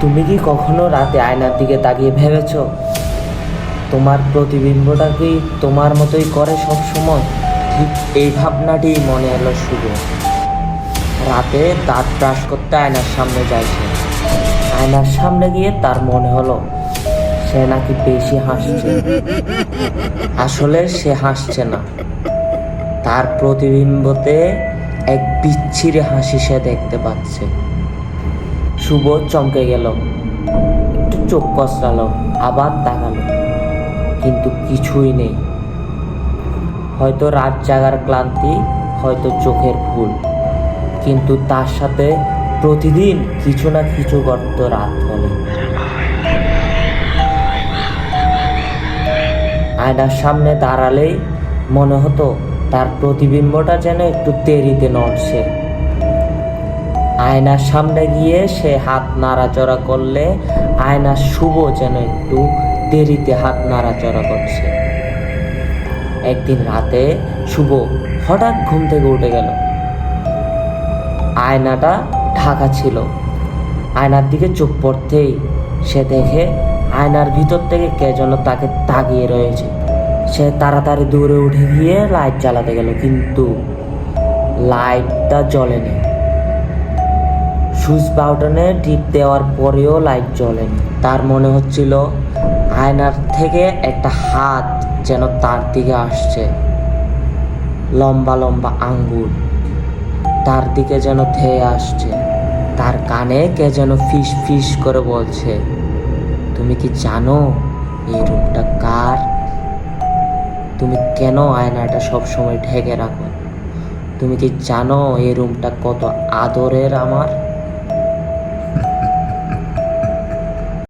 তুমি কি কখনো রাতে আয়নার দিকে তাকিয়ে ভেবেছো তোমার প্রতিবিম্বটা কি তোমার মতোই করে সব সময়? ঠিক এই ভাবনাটি মনে এলো শুভ। রাতে দাঁত ব্রাশ করতে আয়নার সামনে যায় সে। আয়নার সামনে গিয়ে তার মনে হলো সে নাকি বেশি হাসছে। আসলে সে হাসছে না, তার প্রতিবিম্বতে এক বিচ্ছিরি হাসি সে দেখতে পাচ্ছে। শুভ চমকে গেল, একটু চোখ কচলালো, আবার তাকালো, কিন্তু কিছুই নেই। হয়তো রাত জাগার ক্লান্তি, হয়তো চোখের ভুল, কিন্তু তার সাথে প্রতিদিন কিছু না কিছু গর্ত রাত হলে। আয়নার সামনে দাঁড়ালেই মনে হতো তার প্রতিবিম্বটা যেন একটু দেরিতে নড়ছে। আয়নার সামনে গিয়ে সে হাত নাড়াচড়া করলে আয়নার শুভ যেন একটু দেরিতে হাত নাড়াচড়া করছে। একদিন রাতে শুভ হঠাৎ ঘুম থেকে উঠে গেল। আয়নাটা ঢাকা ছিল। আয়নার দিকে চোখ পড়তেই সে দেখে আয়নার ভিতর থেকে কে যেন তাকে তাকিয়ে রয়েছে। সে তাড়াতাড়ি দৌড়ে উঠে গিয়ে লাইট জ্বালাতে গেল, কিন্তু লাইটটা জ্বলেনি। সুইচ বাটনে টিপ দেওয়ার পরেও লাইট জ্বলেনি। তার মনে হচ্ছিল আয়নার থেকে একটা হাত যেন তার দিকে আসছে, লম্বা লম্বা আঙ্গুল তার দিকে যেন ধেয়ে আসছে। তার কানে কে যেন ফিস ফিস করে বলছে, তুমি কি জানো এই রুমটা কার? তুমি কেন আয়নাটা সবসময় ঢেকে রাখো? তুমি কি জানো এই রুমটা কত আদরের আমার?